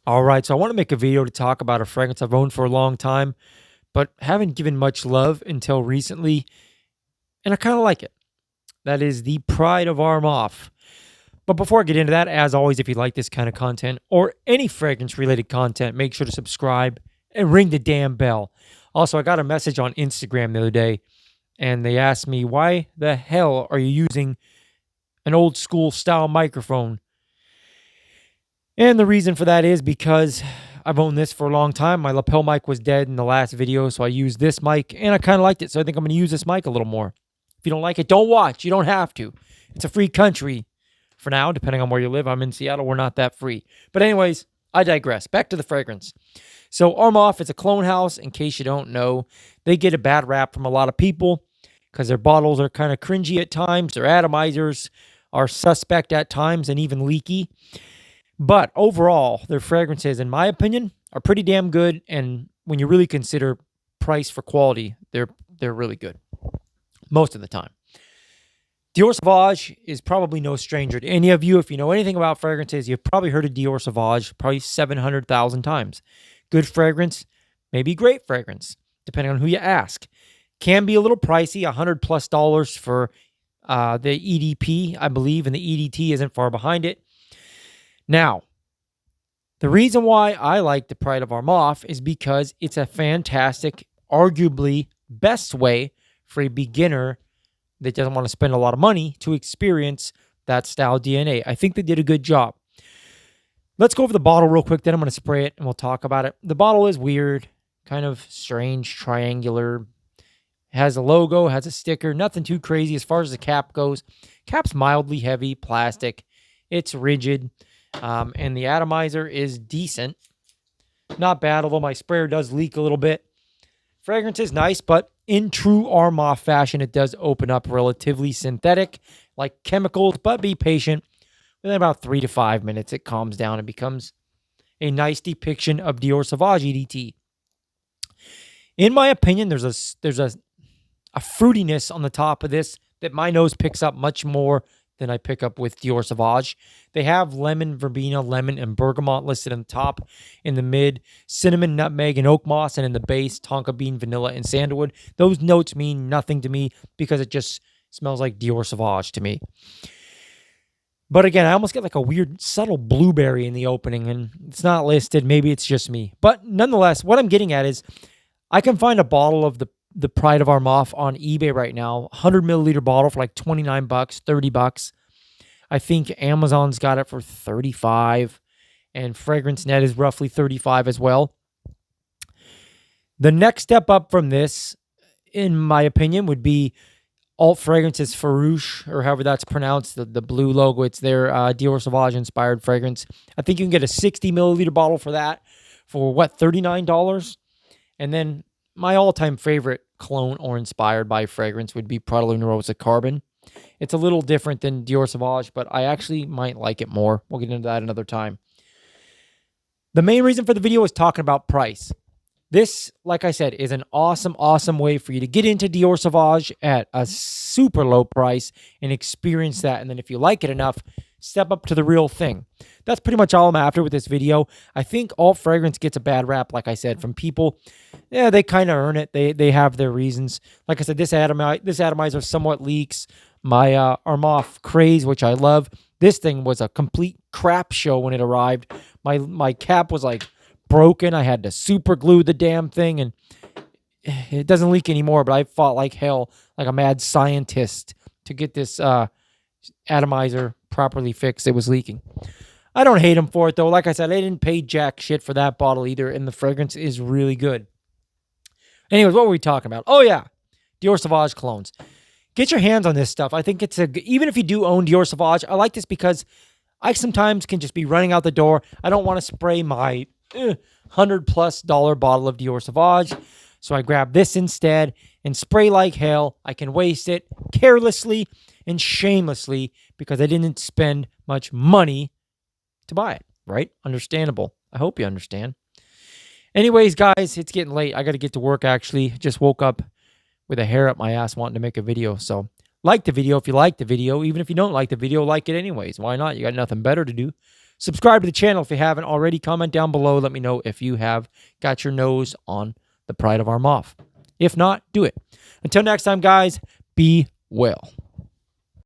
All right, so I want to make a video to talk about a fragrance I've owned for a long time, but haven't given much love until recently, and I kind of like it. That is the Pride of Armaf. But before I get into that, as always, if you like this kind of content or any fragrance related content, make sure to subscribe and ring the damn bell. Also, I got a message on Instagram the other day, and they asked me, why the hell are you using an old school style microphone? And the reason for that is because I've owned this for a long time. My lapel mic was dead in the last video, so I used this mic, and I kind of liked it, so I think I'm going to use this mic a little more. If you don't like it, don't watch. You don't have to. It's a free country for now, depending on where you live. I'm in Seattle. We're not that free. But anyways, I digress. Back to the fragrance. So Armaf is a clone house, in case you don't know. They get a bad rap from a lot of people because their bottles are kind of cringy at times. Their atomizers are suspect at times and even leaky. But overall, their fragrances, in my opinion, are pretty damn good. And when you really consider price for quality, they're really good most of the time. Dior Sauvage is probably no stranger to any of you. If you know anything about fragrances, you've probably heard of Dior Sauvage probably 700,000 times. Good fragrance, maybe great fragrance, depending on who you ask. Can be a little pricey, $100+ for the EDP, I believe, and the EDT isn't far behind it. Now, the reason why I like the Pride of Armaf is because it's a fantastic, arguably best way for a beginner that doesn't want to spend a lot of money to experience that style DNA. I think they did a good job. Let's go over the bottle real quick, then I'm going to spray it and we'll talk about it. The bottle is weird, kind of strange, triangular. Has a logo, has a sticker, nothing too crazy as far as the cap goes. Cap's mildly heavy, plastic. It's rigid. And the atomizer is decent. Not bad, although my sprayer does leak a little bit. Fragrance is nice, but in true Armaf fashion, it does open up relatively synthetic, like chemicals, but be patient. Within about 3 to 5 minutes, it calms down and becomes a nice depiction of Dior Sauvage EDT. In my opinion, there's a fruitiness on the top of this that my nose picks up much more than I pick up with Dior Sauvage. They have lemon, verbena, lemon, and bergamot listed on the top. In the mid, cinnamon, nutmeg, and oak moss. And in the base, tonka bean, vanilla, and sandalwood. Those notes mean nothing to me because it just smells like Dior Sauvage to me. But again, I almost get like a weird, subtle blueberry in the opening, and it's not listed. Maybe it's just me. But nonetheless, what I'm getting at is I can find a bottle of the Pride of Armaf on eBay right now, 100 milliliter bottle for like $29, $30. I think Amazon's got it for $35, and Fragrance Net is roughly $35 as well. The next step up from this, in my opinion, would be Alt Fragrances Farouche, or however that's pronounced, the blue logo. It's their Dior Sauvage inspired fragrance. I think you can get a 60 milliliter bottle for that for what, $39? And then my all-time favorite clone or inspired by fragrance would be Prada Rosa Carbon. It's a little different than Dior Sauvage, but I actually might like it more. We'll get into that another time. The main reason for the video is talking about price. This, like I said, is an awesome, awesome way for you to get into Dior Sauvage at a super low price and experience that. And then if you like it enough, step up to the real thing. That's pretty much all I'm after with this video. I think alt fragrance gets a bad rap, like I said, from people. Yeah, they kind of earn it. They have their reasons. Like I said, this atomizer somewhat leaks. My Armaf craze, which I love. This thing was a complete crap show when it arrived. My cap was like broken. I had to super glue the damn thing, and it doesn't leak anymore, but I fought like hell, like a mad scientist, to get this atomizer properly fixed. It was leaking. I don't hate them for it, though. Like I said, I didn't pay jack shit for that bottle either, and the fragrance is really good. Anyways, what were we talking about? Oh, yeah. Dior Sauvage clones. Get your hands on this stuff. I think even if you do own Dior Sauvage, I like this because I sometimes can just be running out the door. I don't want to spray my $100+ bottle of Dior Sauvage. So I grab this instead and spray like hell. I can waste it carelessly and shamelessly because I didn't spend much money to buy it, right? Understandable. I hope you understand. Anyways, guys, it's getting late. I got to get to work, actually. Just woke up with a hair up my ass wanting to make a video. So like the video if you like the video. Even if you don't like the video, like it anyways. Why not? You got nothing better to do. Subscribe to the channel if you haven't already. Comment down below. Let me know if you have got your nose on the Pride of Armaf. If not, do it. Until next time, guys, be well.